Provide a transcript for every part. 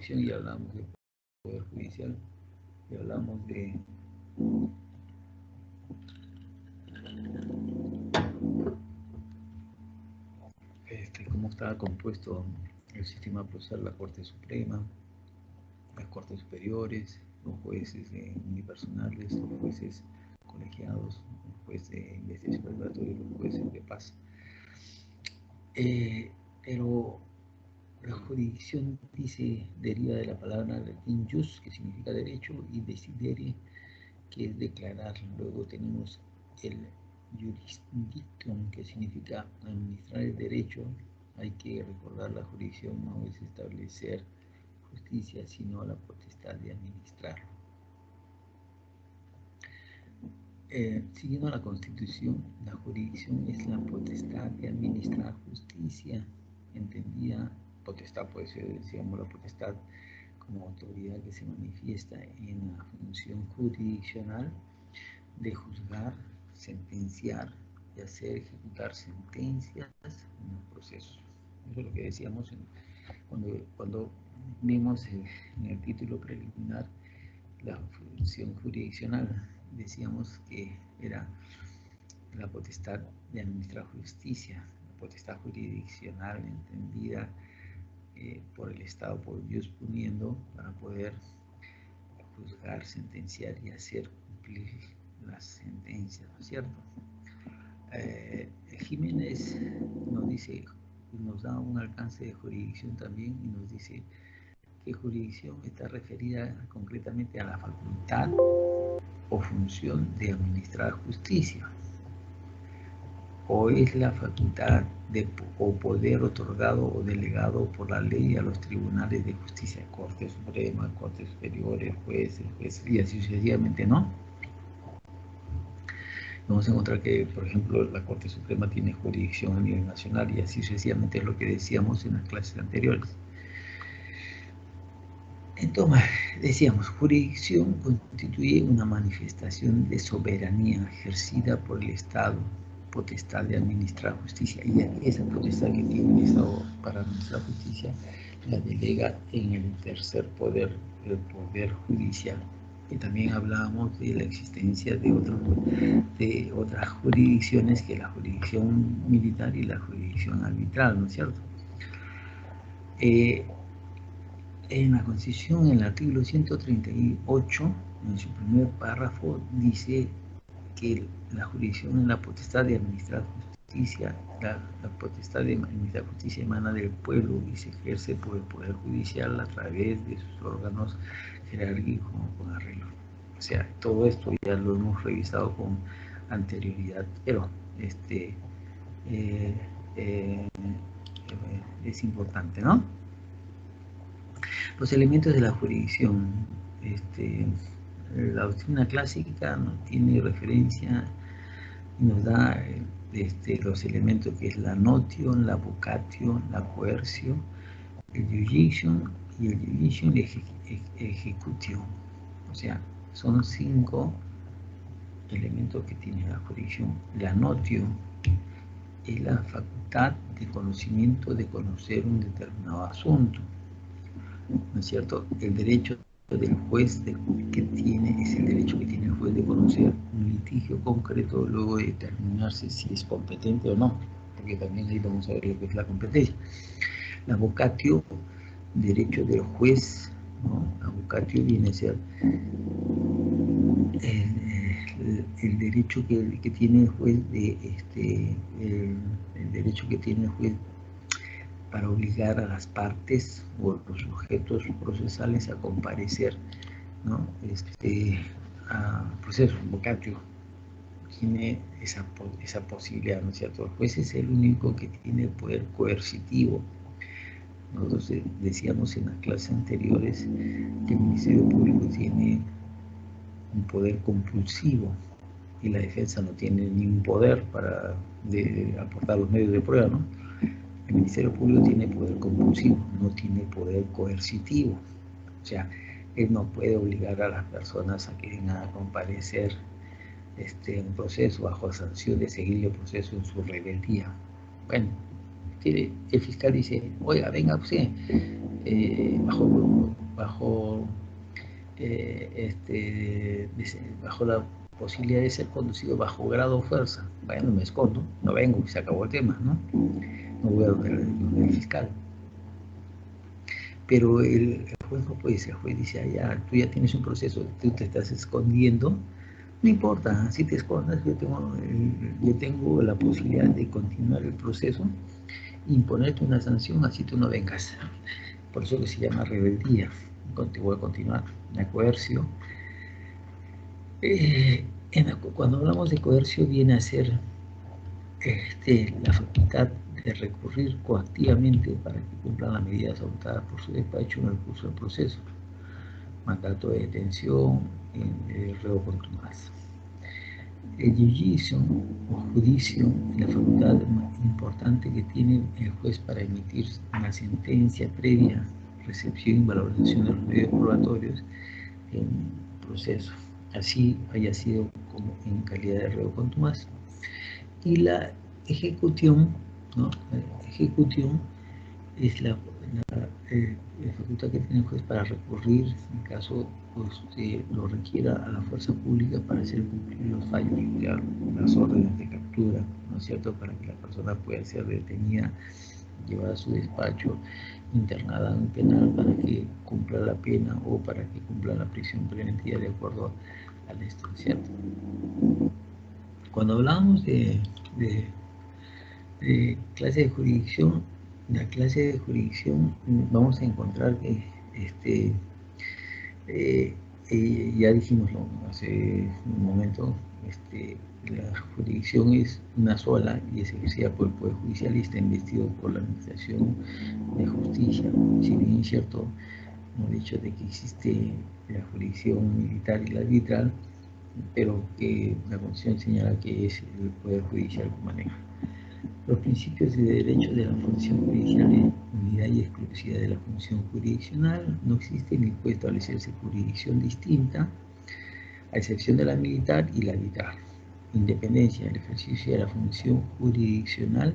jurisdicción y hablamos de poder judicial y hablamos de cómo estaba compuesto el sistema procesal, la Corte Suprema, las Cortes Superiores, los jueces unipersonales, los jueces colegiados, los jueces de investigación preparatoria y los jueces de paz. Pero la jurisdicción deriva de la palabra latín jus, que significa derecho, y decidere, que es declarar. Luego tenemos el jurisdictum, que significa administrar el derecho. Hay que recordar, la jurisdicción no es establecer justicia, sino la potestad de administrarlo. Siguiendo la Constitución, la jurisdicción es la potestad de administrar justicia, entendida potestad, puede ser, decíamos, la potestad como autoridad que se manifiesta en la función jurisdiccional de juzgar, sentenciar y hacer ejecutar sentencias en los procesos. Eso es lo que decíamos cuando vimos en el título preliminar la función jurisdiccional. Decíamos que era la potestad de administrar justicia, la potestad jurisdiccional entendida por el Estado, por Dios poniendo, para poder juzgar, sentenciar y hacer cumplir las sentencias, ¿no es cierto? Jiménez nos dice, nos da un alcance de jurisdicción también y nos dice que jurisdicción está referida concretamente a la facultad o función de administrar justicia, o es la facultad o poder otorgado o delegado por la ley a los tribunales de justicia, Corte Suprema, Corte Superiores, jueces, y así sucesivamente, ¿no? Vamos a encontrar que, por ejemplo, la Corte Suprema tiene jurisdicción a nivel nacional y así sucesivamente, es lo que decíamos en las clases anteriores. Entonces, decíamos, jurisdicción constituye una manifestación de soberanía ejercida por el Estado, potestad de administrar justicia, y esa potestad que tiene el Estado para administrar justicia la delega en el tercer poder, el poder judicial. Y también hablábamos de la existencia de otras jurisdicciones, que la jurisdicción militar y la jurisdicción arbitral, ¿no es cierto? En la Constitución, en el artículo 138, en su primer párrafo, dice que la jurisdicción es la potestad de administrar justicia. La potestad de administrar justicia emana del pueblo y se ejerce por el Poder Judicial a través de sus órganos jerárquicos con arreglo. O sea, todo esto ya lo hemos revisado con anterioridad, pero es importante, ¿no? Los elementos de la jurisdicción. La doctrina clásica nos tiene referencia y nos da los elementos que es la notio, la vocatio, la coercio, el jurisdiction y el jurisdiction executio. O sea, son 5 elementos que tiene la jurisdicción. La notio es la facultad de conocimiento, de conocer un determinado asunto, ¿no es cierto? El derecho del juez que tiene, es el derecho que tiene el juez de conocer un litigio concreto, luego de determinarse si es competente o no, porque también ahí vamos a ver lo que es la competencia. La vocatio, derecho del juez, ¿no? La vocatio viene a ser el derecho que tiene el juez el derecho que tiene el juez para obligar a las partes o los sujetos procesales a comparecer, ¿no? A proceso, vocatio tiene esa posibilidad, ¿no es cierto? El juez es el único que tiene el poder coercitivo. Nosotros decíamos en las clases anteriores que el Ministerio Público tiene un poder compulsivo y la defensa no tiene ningún poder para aportar los medios de prueba, ¿no? El Ministerio Público tiene poder compulsivo, no tiene poder coercitivo. O sea, él no puede obligar a las personas a que vengan a comparecer en un proceso bajo sanción de seguir el proceso en su rebeldía. Bueno, el fiscal dice, oiga, venga usted, bajo la posibilidad de ser conducido bajo grado o fuerza. Bueno, me escondo, no vengo y se acabó el tema, ¿no? No voy a donde el fiscal. Pero el juez no puede ser, el juez dice, ya, tú ya tienes un proceso, tú te estás escondiendo, no importa, si te escondas, yo tengo la posibilidad de continuar el proceso, imponerte una sanción, así tú no vengas. Por eso que se llama rebeldía. Voy a continuar. La coerción. Cuando hablamos de coerción viene a ser la facultad de recurrir coactivamente para que cumplan las medidas adoptadas por su despacho en el curso del proceso. Mandato de detención, ruego contumax. El juicio o juicio es la facultad más importante que tiene el juez para emitir una sentencia previa recepción y valoración de los medios probatorios en proceso, así haya sido como en calidad de reo contumaz. Y la ejecución, ¿no? La ejecución es la facultad que tiene el juez para recurrir en caso lo requiera a la fuerza pública para hacer cumplir los fallos, las órdenes de captura, ¿no es cierto?, para que la persona pueda ser detenida, llevada a su despacho, internada en un penal para que cumpla la pena o para que cumpla la prisión preventiva de acuerdo al esto, ¿cierto? Cuando hablamos de clase de jurisdicción, la clase de jurisdicción vamos a encontrar que ya dijimos hace un momento, la jurisdicción es una sola y es ejercida por el Poder Judicialista investido por la Administración de Justicia. Si bien es cierto, hemos dicho de que existe la jurisdicción militar y la arbitral, pero que la Constitución señala que es el Poder Judicial que maneja. Los principios de derecho de la función judicial en unidad y exclusividad de la función jurisdiccional. No existe ni puede establecerse jurisdicción distinta, a excepción de la militar y la arbitral. Independencia del ejercicio de la función jurisdiccional.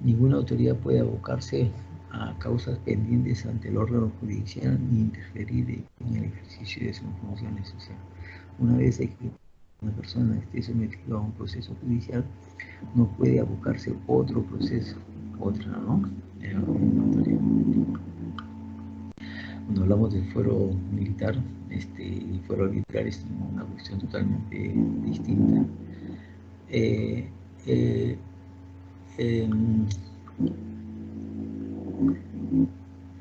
Ninguna autoridad puede abocarse a causas pendientes ante el órgano judicial ni interferir en el ejercicio de sus funciones. O sea, una vez que una persona esté sometida a un proceso judicial, no puede abocarse otro proceso, ¿no? Cuando hablamos del fuero militar y fuero arbitral es una cuestión totalmente distinta.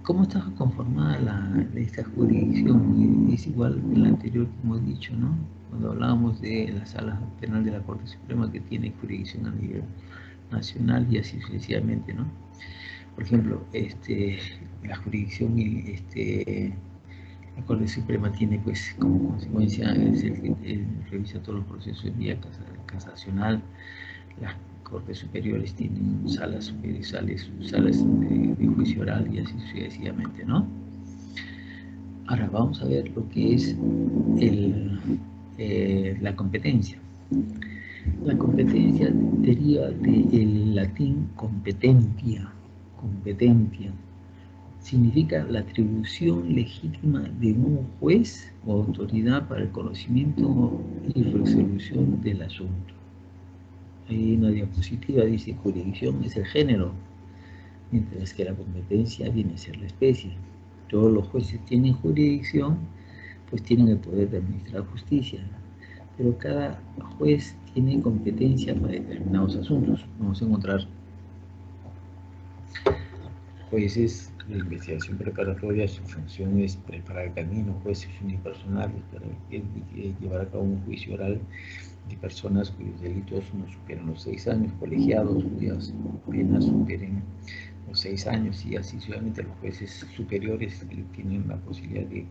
¿Cómo está conformada esta jurisdicción? Es igual que la anterior que hemos dicho, ¿no? Cuando hablábamos de la Sala Penal de la Corte Suprema, que tiene jurisdicción a nivel nacional y así sucesivamente, ¿no? Por ejemplo, la jurisdicción, la Corte Suprema tiene, pues, como consecuencia, es el que revisa todos los procesos en vía casacional. Las Cortes Superiores tienen salas de juicio oral y así sucesivamente, ¿no? Ahora vamos a ver lo que es la competencia. La competencia deriva del latín competentia. Significa la atribución legítima de un juez o autoridad para el conocimiento y resolución del asunto. Hay una diapositiva, dice jurisdicción es el género, mientras que la competencia viene a ser la especie. Todos los jueces tienen jurisdicción, pues tienen el poder de administrar justicia, pero cada juez tiene competencia para determinados asuntos. Vamos a encontrar jueces de investigación preparatoria, su función es preparar el camino, jueces unipersonales para llevar a cabo un juicio oral de personas cuyos delitos no superan los 6 años, colegiados cuyas penas superen los 6 años y así sucesivamente. Los jueces superiores tienen la posibilidad de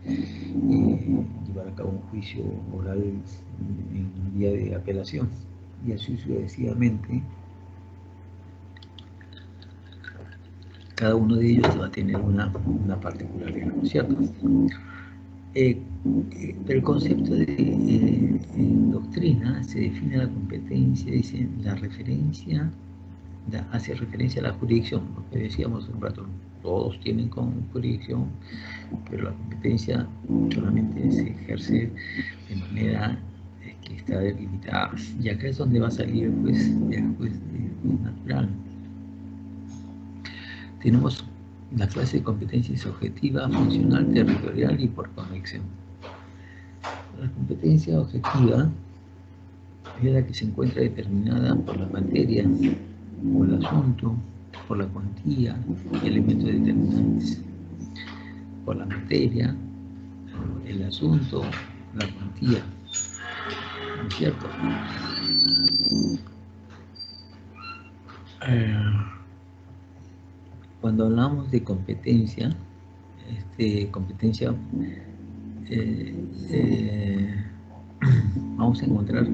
llevar a cabo un juicio oral en vía de apelación y así sucesivamente. Cada uno de ellos va a tener una particularidad, ¿no es cierto? El concepto de doctrina se define la competencia, dice la referencia hace referencia a la jurisdicción, lo que decíamos un rato, todos tienen con jurisdicción, pero la competencia solamente se ejerce de manera que está delimitada. Y acá es donde va a salir el juez natural. Tenemos la clase de competencias objetiva, funcional, territorial y por conexión. La competencia objetiva es la que se encuentra determinada por la materia, por el asunto, por la cuantía, elementos determinantes, por la materia, el asunto, la cuantía, ¿no es cierto? Cuando hablamos de competencia, vamos a encontrar,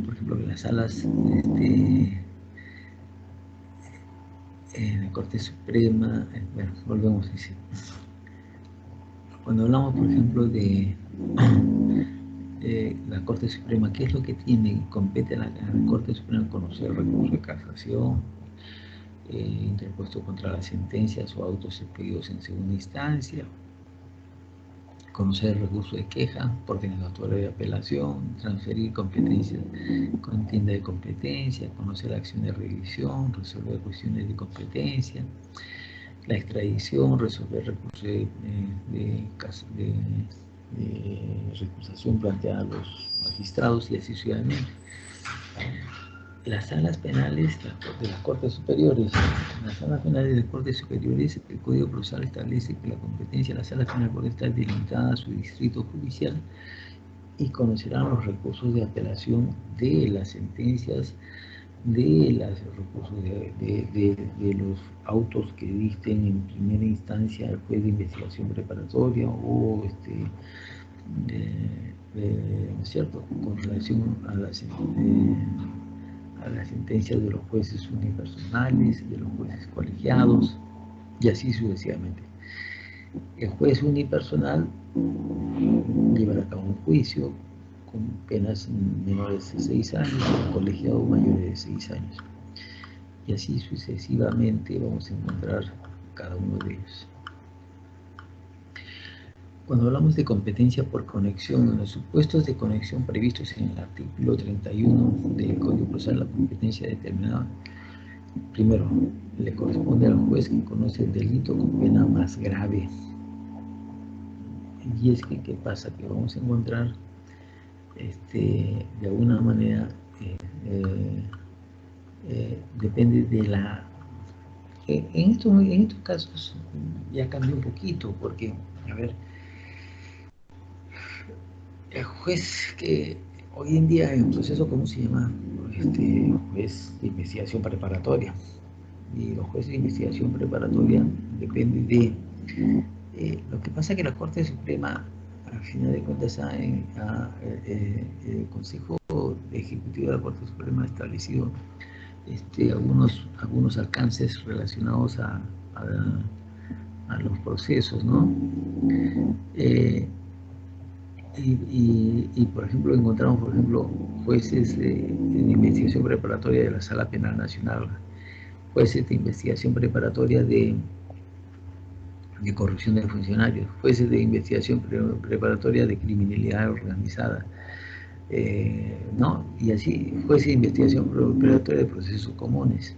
por ejemplo, que las salas en la Corte Suprema, bueno, volvemos a decir. Cuando hablamos, por ejemplo, de la Corte Suprema, ¿qué es lo que tiene? Compete a la Corte Suprema conocer el recurso de casación, interpuesto contra las sentencias o autos expedidos en segunda instancia, conocer el recurso de queja por denegatoria de apelación, transferir competencias, contienda de competencia, conocer la acción de revisión, resolver cuestiones de competencia, la extradición, resolver recursos de recusación planteada a los magistrados y así sucesivamente. Las salas penales de las Cortes Superiores. En las salas penales de las Cortes Superiores, el Código Procesal establece que la competencia de la sala penal puede estar delimitada a su distrito judicial y conocerán los recursos de apelación de las sentencias, de los recursos de los autos que dicten en primera instancia el juez de investigación preparatoria o ¿no es cierto?, con relación a las sentencias de los jueces unipersonales, de los jueces colegiados, y así sucesivamente. El juez unipersonal llevará a cabo un juicio con penas menores de 6 años, el colegiado mayores de 6 años. Y así sucesivamente vamos a encontrar cada uno de ellos. Cuando hablamos de competencia por conexión, en los supuestos de conexión previstos en el artículo 31 del Código Procesal, la competencia determinada, primero, le corresponde al juez que conoce el delito con pena más grave. Y es que, ¿qué pasa? Que vamos a encontrar, de alguna manera, depende de la... En estos casos ya cambió un poquito, porque, a ver, el juez que hoy en día en proceso, ¿cómo se llama? Juez de investigación preparatoria. Y los jueces de investigación preparatoria depende de... lo que pasa es que la Corte Suprema, al final de cuentas, el Consejo Ejecutivo de la Corte Suprema ha establecido algunos alcances relacionados a los procesos, ¿no? Y, por ejemplo, encontramos, por ejemplo, jueces de investigación preparatoria de la Sala Penal Nacional, jueces de investigación preparatoria de corrupción de funcionarios, jueces de investigación preparatoria de criminalidad organizada, ¿no? Y así, jueces de investigación preparatoria de procesos comunes.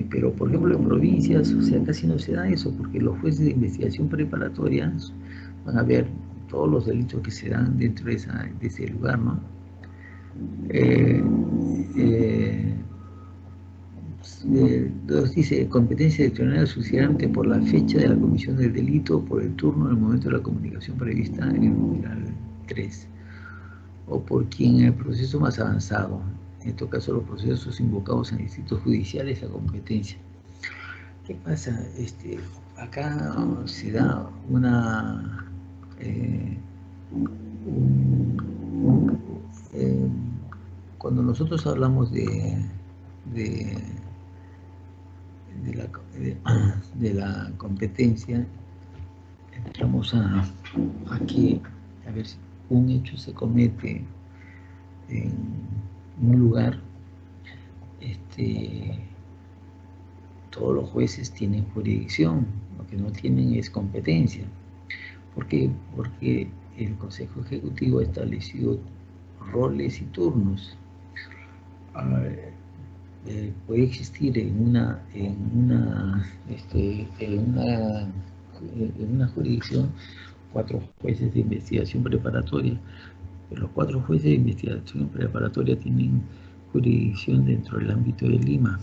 Pero, por ejemplo, en provincias, o sea, casi no se da eso, porque los jueces de investigación preparatoria van a ver todos los delitos que se dan dentro de ese lugar, ¿no? Entonces dice, competencia extraordinaria sucedante por la fecha de la comisión del delito, por el turno en el momento de la comunicación prevista en el numeral 3, o por quien en el proceso más avanzado, en todo caso los procesos invocados en distritos judiciales, la competencia. ¿Qué pasa? Acá se da una... cuando nosotros hablamos de la competencia, entramos a que, a ver, si un hecho se comete en un lugar todos los jueces tienen jurisdicción, lo que no tienen es competencia. ¿Por qué? Porque el Consejo Ejecutivo ha establecido roles y turnos. Puede existir en una jurisdicción 4 jueces de investigación preparatoria, pero los 4 jueces de investigación preparatoria tienen jurisdicción dentro del ámbito de Lima,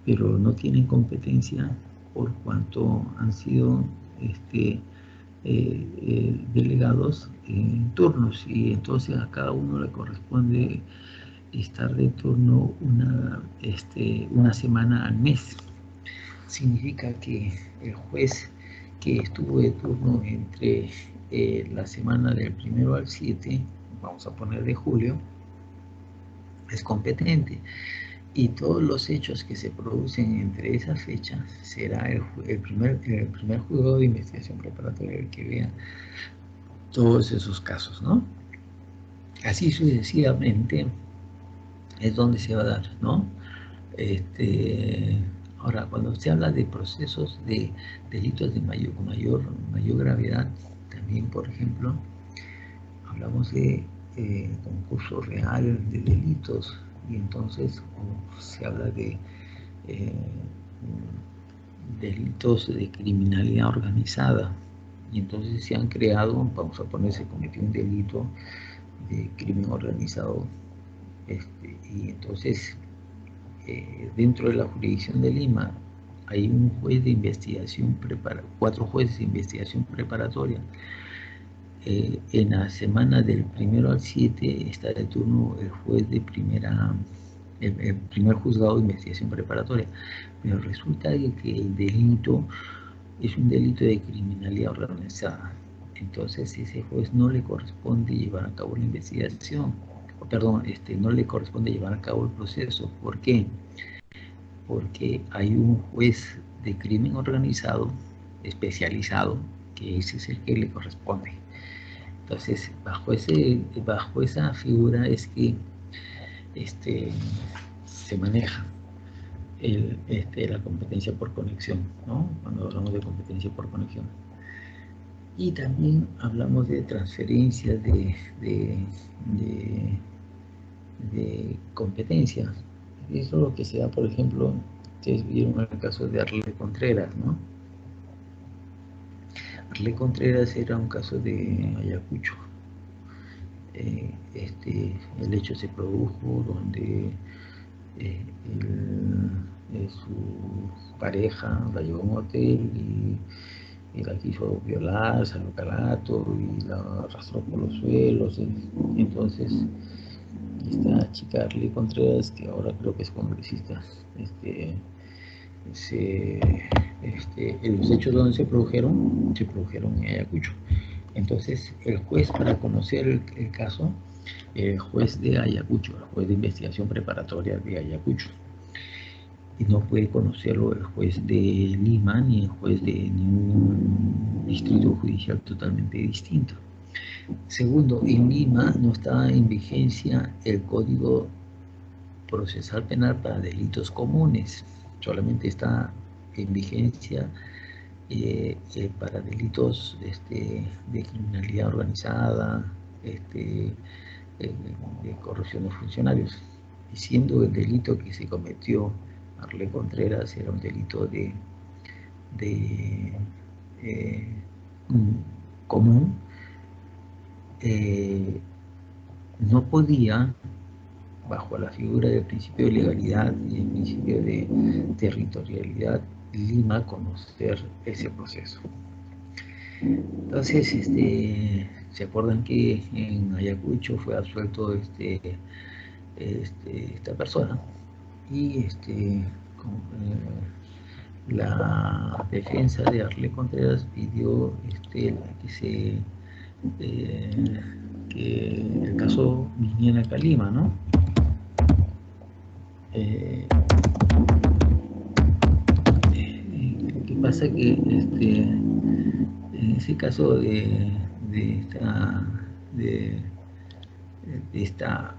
pero no tienen competencia por cuanto han sido delegados en turnos, y entonces a cada uno le corresponde estar de turno una semana al mes. Significa que el juez que estuvo de turno entre la semana del 1 al 7, vamos a poner de julio, es competente, y todos los hechos que se producen entre esas fechas será el primer juzgado de investigación preparatoria el que vea todos esos casos, ¿no? Así sucesivamente es donde se va a dar, ¿no? Ahora, cuando se habla de procesos de delitos de mayor gravedad, también, por ejemplo, hablamos de concurso real de delitos, y entonces se habla de delitos de criminalidad organizada, y entonces se han creado, vamos a poner, se cometió un delito de crimen organizado, y entonces dentro de la jurisdicción de Lima hay un juez de investigación 4 jueces de investigación preparatoria. En la semana del 1 al 7 está de turno el juez de el primer juzgado de investigación preparatoria, pero resulta que el delito es un delito de criminalidad organizada. Entonces ese juez no le corresponde llevar a cabo la investigación, perdón, no le corresponde llevar a cabo el proceso. ¿Por qué? Porque hay un juez de crimen organizado especializado, que ese es el que le corresponde. Entonces, bajo esa figura es que se maneja la competencia por conexión, ¿no? Cuando hablamos de competencia por conexión. Y también hablamos de transferencias de competencias. Eso es lo que se da, por ejemplo, ustedes vieron el caso de Arle Contreras, ¿no? Arle Contreras era un caso de Ayacucho. El hecho se produjo donde su pareja la llevó a un hotel y la quiso violar, salió calato y la arrastró por los suelos. Entonces, esta chica Arly Contreras, que ahora creo que es congresista, los hechos donde se produjeron en Ayacucho. Entonces, el juez, para conocer el caso, el juez de Ayacucho, el juez de investigación preparatoria de Ayacucho, y no puede conocerlo el juez de Lima ni el juez de ningún distrito judicial totalmente distinto. Segundo, en Lima no está en vigencia el Código Procesal Penal para delitos comunes, solamente está en vigencia para delitos de criminalidad organizada, de corrupción de funcionarios, y siendo el delito que se cometió Arle Contreras era un delito común, no podía, bajo la figura del principio de legalidad y el principio de territorialidad, Lima conocer ese proceso. Entonces, ¿se acuerdan que en Ayacucho fue absuelto esta persona? Y la defensa de Arle Contreras pidió que el caso viniera acá a Lima, ¿no? ¿Qué pasa? Que en ese caso de esta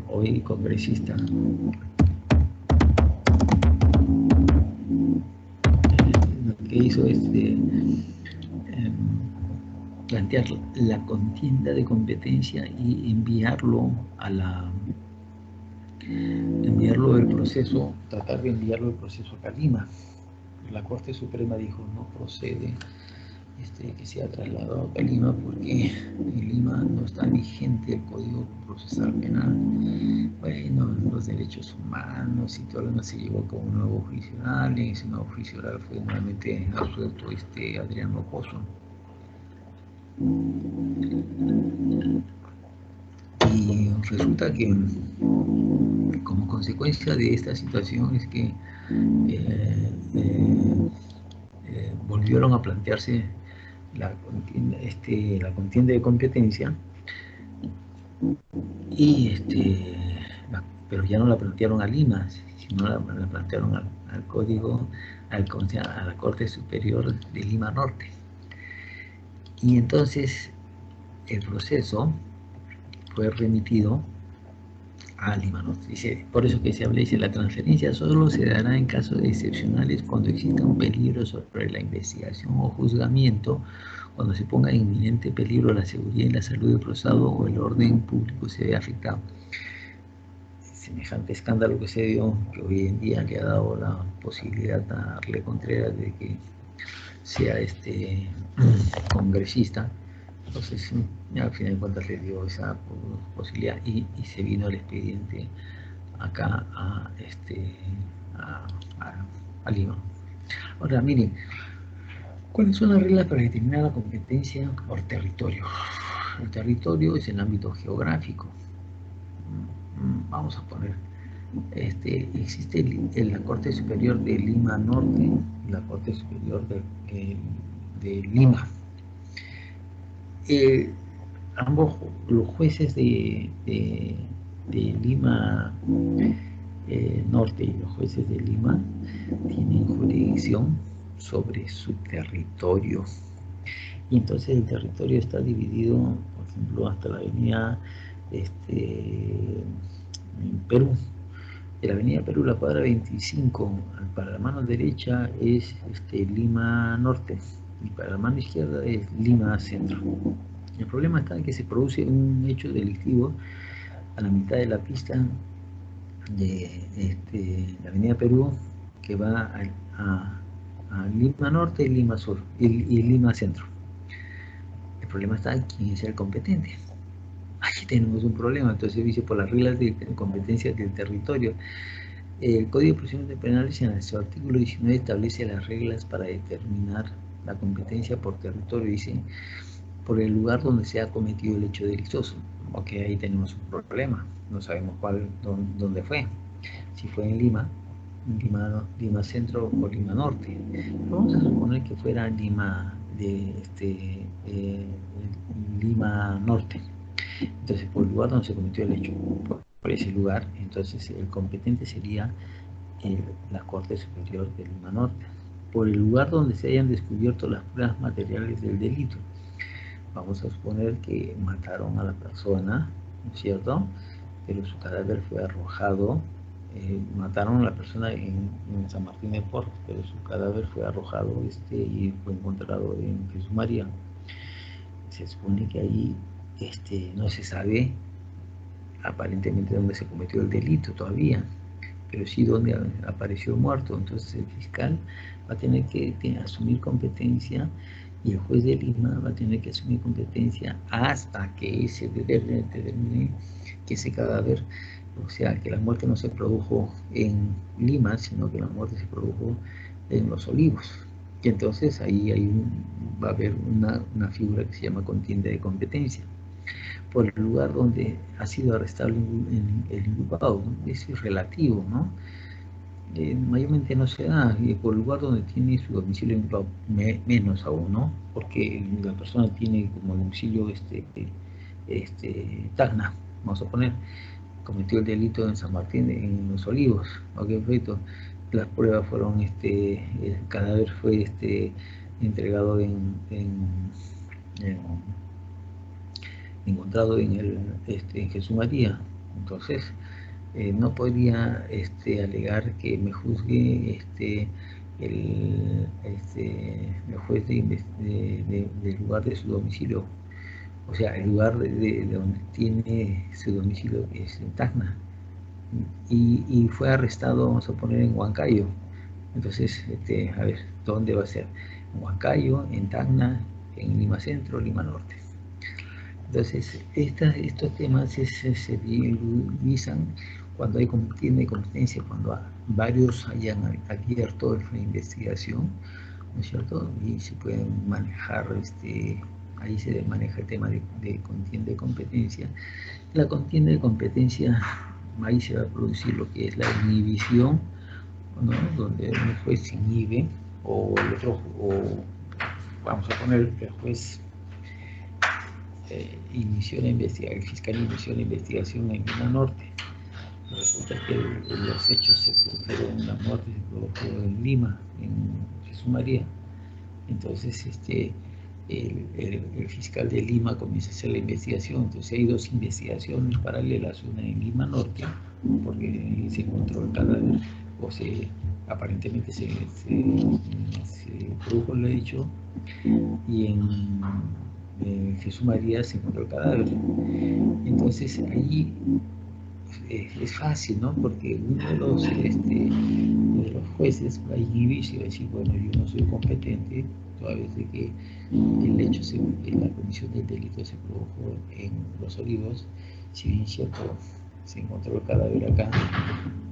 hoy congresista, que hizo es plantear la contienda de competencia y enviarlo del proceso, tratar de enviarlo del proceso acá a Lima. La Corte Suprema dijo no procede que sea trasladado a Lima porque en Lima no está vigente el Código Procesal Penal. Bueno, los derechos humanos y todo lo demás se llevó con un nuevo juicio oral, y en ese nuevo juicio oral fue nuevamente absuelto Adriano Pozo. Y resulta que como consecuencia de esta situación es que volvieron a plantearse la contienda de competencia y pero ya no la plantearon a Lima, sino la plantearon al Código, a la Corte Superior de Lima Norte. Y entonces el proceso fue remitido a Lima Norte. Dice, por eso que se habla, dice, la transferencia solo se dará en casos excepcionales cuando exista un peligro sobre la investigación o juzgamiento, cuando se ponga en inminente peligro la seguridad y la salud del procesado o el orden público se ve afectado. Semejante escándalo que se dio, que hoy en día le ha dado la posibilidad a Arle Contreras de que sea congresista. Entonces, al final de cuentas le dio esa posibilidad y se vino el expediente acá a Lima. Ahora, miren, ¿cuáles son las reglas para determinar la competencia por territorio? El territorio es el ámbito geográfico. Vamos a poner, existe la Corte Superior de Lima Norte y la Corte Superior de Lima. Ambos, los jueces de Lima Norte y los jueces de Lima tienen jurisdicción sobre su territorio. Y entonces el territorio está dividido, por ejemplo, hasta la avenida Perú. De la avenida Perú, la cuadra 25, para la mano derecha es Lima Norte y para la mano izquierda es Lima Centro. El problema está en que se produce un hecho delictivo a la mitad de la pista de la avenida Perú, que va a Lima Norte y Lima Sur y Lima Centro. El problema está en quién es el competente. Aquí tenemos un problema. Entonces dice, por las reglas de competencia del territorio, el Código de Procedimientos Penales en su artículo 19 establece las reglas para determinar la competencia por territorio. Dice, por el lugar donde se ha cometido el hecho delictuoso. Ok, ahí tenemos un problema. No sabemos dónde fue. Si fue en Lima Centro o Lima Norte. Vamos a suponer que fuera Lima Norte. Entonces, por el lugar donde se cometió el hecho, por ese lugar, entonces el competente sería la Corte Superior de Lima Norte. Por el lugar donde se hayan descubierto las pruebas materiales del delito. Vamos a suponer que mataron a la persona, ¿no es cierto? Pero su cadáver fue arrojado. Mataron a la persona en San Martín de Porres, pero su cadáver fue arrojado y fue encontrado en Jesús María. Se supone que ahí no se sabe aparentemente dónde se cometió el delito todavía, pero sí dónde apareció muerto. Entonces el fiscal va a tener que asumir competencia y el juez de Lima va a tener que asumir competencia hasta que se determine que ese cadáver, o sea, que la muerte no se produjo en Lima, sino que la muerte se produjo en Los Olivos. Y entonces ahí va a haber una figura que se llama contienda de competencia por el lugar donde ha sido arrestado el inculpado. Eso es relativo, ¿no? Mayormente no se da, por el lugar donde tiene su domicilio menos aún, ¿no? Porque la persona tiene como domicilio Tacna, vamos a poner, cometió el delito en San Martín, en Los Olivos, ¿ok? Perfecto. Las pruebas fueron, el cadáver fue entregado encontrado en Jesús María. Entonces, no podría alegar que me juzgue el juez del lugar de su domicilio, o sea, el lugar de donde tiene su domicilio, que es en Tacna, y fue arrestado, vamos a poner, en Huancayo. Entonces, a ver, ¿dónde va a ser? En Huancayo, en Tacna, en Lima Centro, Lima Norte. Entonces, estos temas se revisan cuando tiene competencia, cuando varios hayan abierto la investigación, ¿no es cierto? Y se pueden manejar, ahí se maneja el tema de contienda de competencia. La contienda de competencia, ahí se va a producir lo que es la inhibición, ¿no? Donde un juez inhibe, o el otro, o vamos a poner que el juez inició la investigación, el fiscal inició la investigación en Lima Norte. Resulta que los hechos se produjeron, la muerte se produjo en Lima, en Jesús María. Entonces, el fiscal de Lima comienza a hacer la investigación. Entonces hay dos investigaciones paralelas, una en Lima Norte, porque se encontró el cadáver, o aparentemente se produjo el hecho, y en Jesús María se encontró el cadáver. Entonces ahí es fácil, ¿no? Porque uno de los jueces va a inhibirse y va a decir, bueno, yo no soy competente, toda vez de que el hecho, la comisión del delito se produjo en Los Olivos, si bien cierto, se encontró el cadáver acá,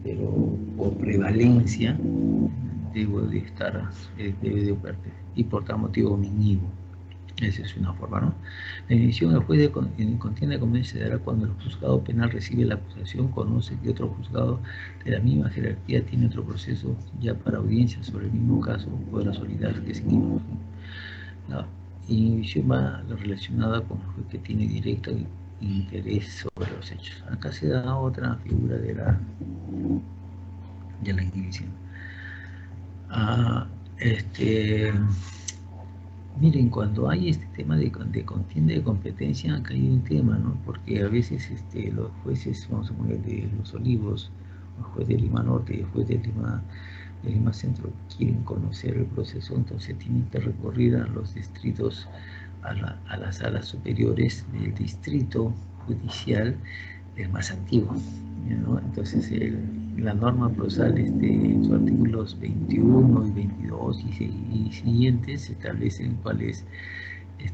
pero por prevalencia debo de estar, y por tal motivo me inhibo. Esa es una forma, ¿no? La inhibición del juez en contienda de competencia se dará cuando el juzgado penal recibe la acusación, conoce que otro juzgado de la misma jerarquía tiene otro proceso ya para audiencia sobre el mismo caso, podrá solicitar que se inhiba. La inhibición va relacionada con el juez que tiene directo interés sobre los hechos. Acá se da otra figura de la inhibición. Miren, cuando hay este tema de contienda de competencia, acá hay un tema, ¿no? Porque a veces los jueces, vamos a poner de Los Olivos, el juez de Lima Norte y el juez de Lima Centro, quieren conocer el proceso, entonces tienen que recurrir a los distritos, a las salas superiores del distrito judicial más antiguo, ¿no? Entonces la norma procesal, en sus artículos 21 y 22 y siguientes establecen cuál es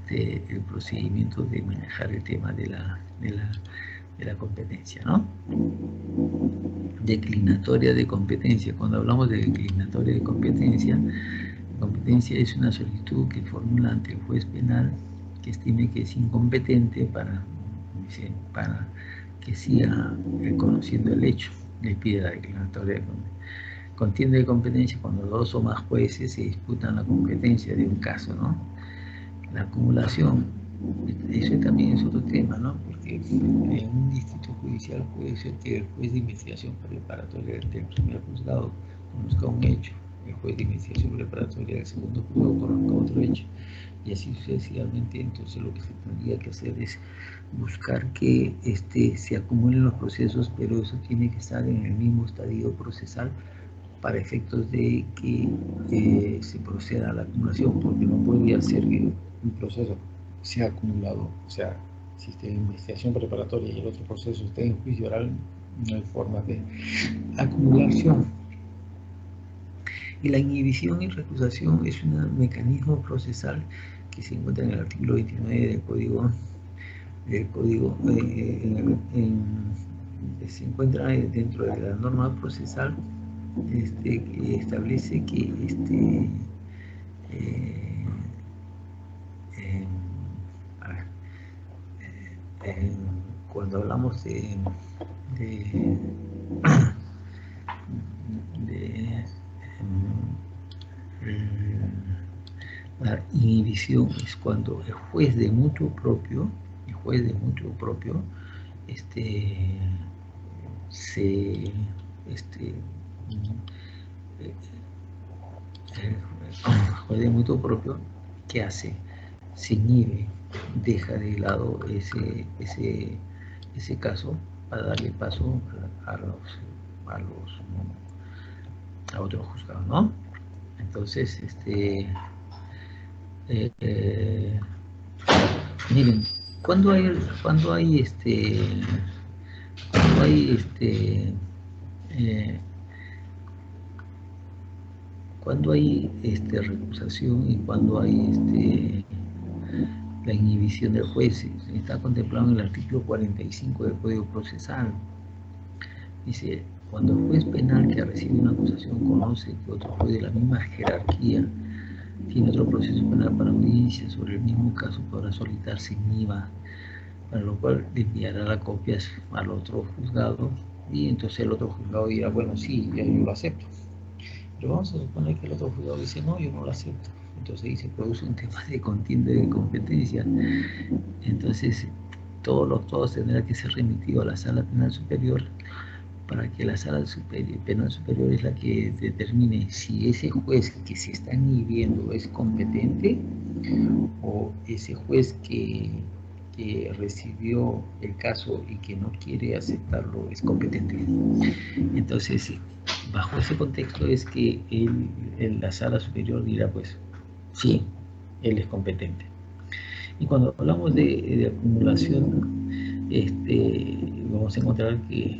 el procedimiento de manejar el tema de la competencia, ¿no? Declinatoria de competencia. Cuando hablamos de declinatoria de competencia es una solicitud que formula ante el juez penal que estime que es incompetente para que siga conociendo el hecho. Le pide la declinatoria de contienda de competencia cuando dos o más jueces se disputan la competencia de un caso, ¿no? La acumulación, eso también es otro tema, ¿no? Porque en un distrito judicial puede ser que el juez de investigación preparatoria del primer juzgado conozca un hecho, el juez de investigación preparatoria del segundo juzgado conozca otro hecho, y así sucesivamente. Entonces lo que se tendría que hacer es buscar que se acumulen los procesos, pero eso tiene que estar en el mismo estadio procesal para efectos de que se proceda a la acumulación, porque no podría ser que un proceso sea acumulado, o sea, si está en investigación preparatoria y el otro proceso está en juicio oral, no hay forma de acumulación. Y la inhibición y recusación es un mecanismo procesal que se encuentra en el artículo 29 del Código, se encuentra dentro de la norma procesal, que establece que a ver, cuando hablamos de, de la inhibición es cuando el juez de mutuo propio, se el juez de mutuo propio, ¿qué hace? Se inhibe, deja de lado ese caso para darle paso a otros juzgados, ¿no? Entonces, miren, cuando hay, cuando hay, cuando hay, eh, cuando hay recusación y cuando hay la inhibición del juez, está contemplado en el artículo 45 del Código Procesal. Dice, cuando el juez penal que recibe una acusación conoce que otro juez de la misma jerarquía tiene otro proceso penal para audiencia sobre el mismo caso, podrá solicitar sin IVA, para lo cual le enviará las copias al otro juzgado y entonces el otro juzgado dirá, bueno, sí, ya yo lo acepto. Pero vamos a suponer que el otro juzgado dice, no, yo no lo acepto. Entonces ahí se produce un tema de contienda de competencia. Entonces todos tendrán que ser remitidos a la Sala Penal Superior para que la Sala Penal Superior es la que determine si ese juez que se está inhibiendo es competente o ese juez que recibió el caso y que no quiere aceptarlo es competente. Entonces, bajo ese contexto es que la Sala Superior dirá, pues, sí, él es competente. Y cuando hablamos de acumulación, vamos a encontrar que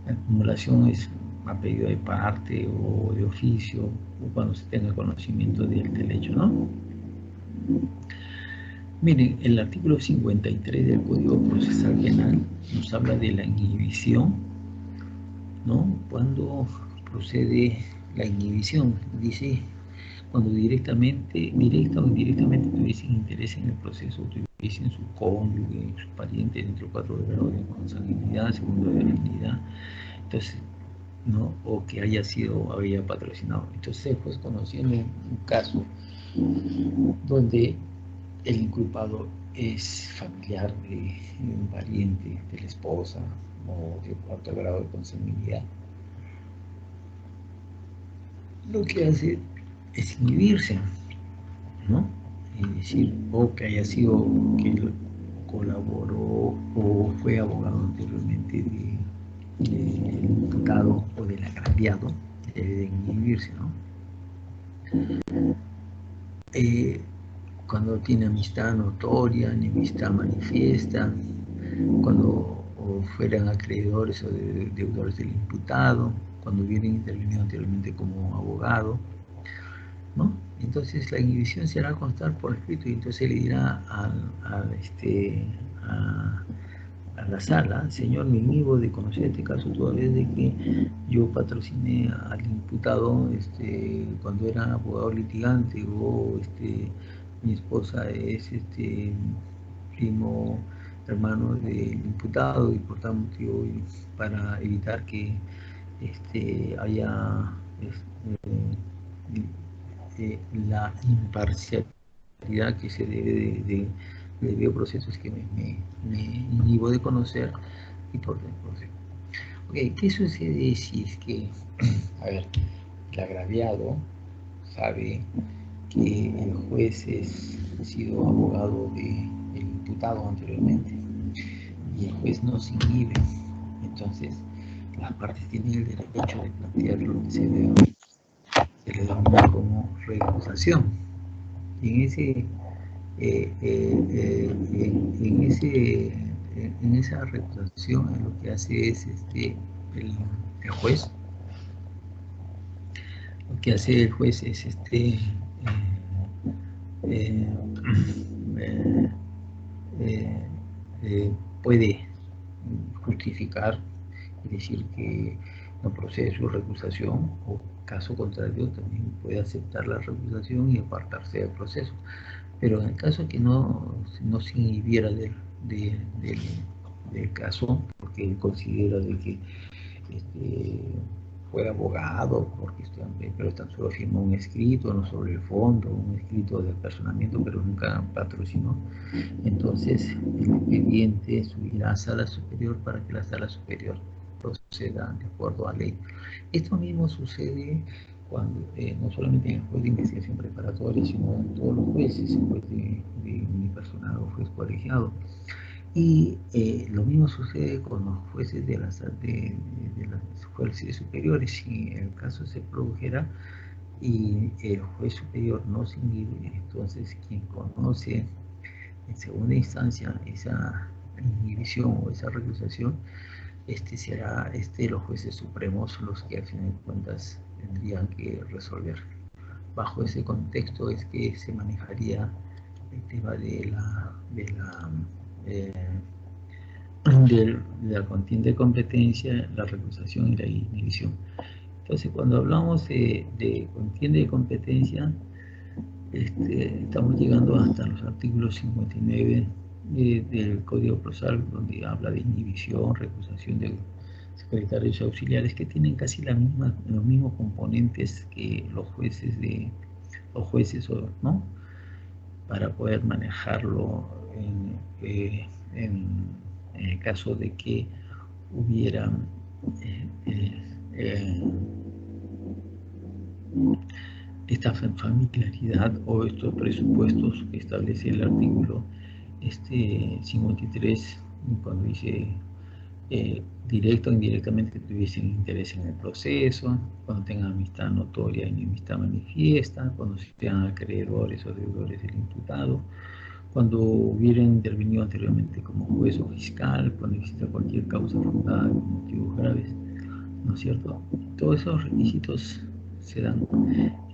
la acumulación es a pedido de parte o de oficio, o cuando se tenga conocimiento del hecho, ¿no? Miren, el artículo 53 del Código Procesal Penal nos habla de la inhibición, ¿no? Cuando procede la inhibición, dice, cuando directa o indirectamente tuviesen interés en el proceso, tuviesen su cónyuge, su pariente dentro del cuadro de grado de consanguinidad, segundo de afinidad, entonces, ¿no? O que había patrocinado. Entonces, pues conociendo un caso donde el inculpado es familiar de un pariente de la esposa o de cuarto grado de consanguinidad, lo que hace es inhibirse, ¿no? Es decir, o que haya sido que colaboró o fue abogado anteriormente del imputado o del agraviado, debe de inhibirse, ¿no? Cuando tiene amistad notoria, enemistad manifiesta, cuando fueran acreedores o deudores del imputado, cuando hubieran intervenido anteriormente como abogado, ¿no? Entonces la inhibición se hará constar por escrito y entonces le dirá a la sala, señor, me inhibo de conocer este caso toda vez de que yo patrociné al imputado cuando era abogado litigante o mi esposa es primo hermano del imputado y por tal motivo para evitar que haya la imparcialidad que se debe de debido a procesos que me inhibo de conocer y por conocer. Okay, ¿qué sucede si es que, a ver, el agraviado sabe que el juez ha sido abogado del imputado anteriormente y el juez no se inhibe? Entonces, las partes tienen el derecho de plantear lo que se le denomina como recusación. Y en esa recusación lo que hace es el juez, lo que hace el juez es eh, puede justificar y decir que no procede su recusación, o caso contrario también puede aceptar la recusación y apartarse del proceso. Pero en el caso que no se inhibiera del caso, porque él considera de que fue abogado, porque pero tan solo firmó un escrito, no sobre el fondo, un escrito de apersonamiento, pero nunca patrocinó, entonces el expediente subirá a sala superior para que la sala superior proceda de acuerdo a ley. Esto mismo sucede cuando, no solamente en el juez de investigación preparatoria, sino en todos los jueces, en juez de unipersonal o juez colegiado. Y lo mismo sucede con los jueces de las jueces superiores. Si el caso se produjera y el juez superior no se inhibe, entonces quien conoce en segunda instancia esa inhibición o esa recusación, será los jueces supremos los que al final de cuentas tendrían que resolver. Bajo ese contexto es que se manejaría el tema eh, de la contienda de competencia, la recusación y la inhibición. Entonces, cuando hablamos de contienda de competencia, estamos llegando hasta los artículos 59 del Código Procesal, donde habla de inhibición, recusación de secretarios auxiliares, que tienen casi los mismos componentes que los jueces, ¿no? Para poder manejarlo en el caso de que hubiera eh, eh, eh, esta familiaridad o estos presupuestos que establece el artículo 53, cuando dice directo o indirectamente tuviesen interés en el proceso, cuando tengan amistad notoria y enemistad manifiesta, cuando sean acreedores o deudores del imputado, cuando hubiera intervenido anteriormente como juez o fiscal, cuando exista cualquier causa fundada con motivos graves, ¿no es cierto? Todos esos requisitos se dan.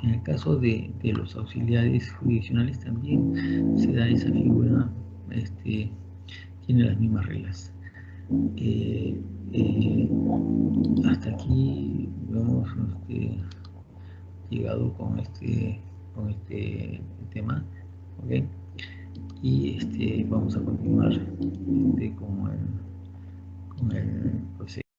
En el caso de los auxiliares jurisdiccionales también se da esa figura, tiene las mismas reglas. Hasta aquí hemos llegado con este tema, ¿ok? Y vamos a continuar con el proceso.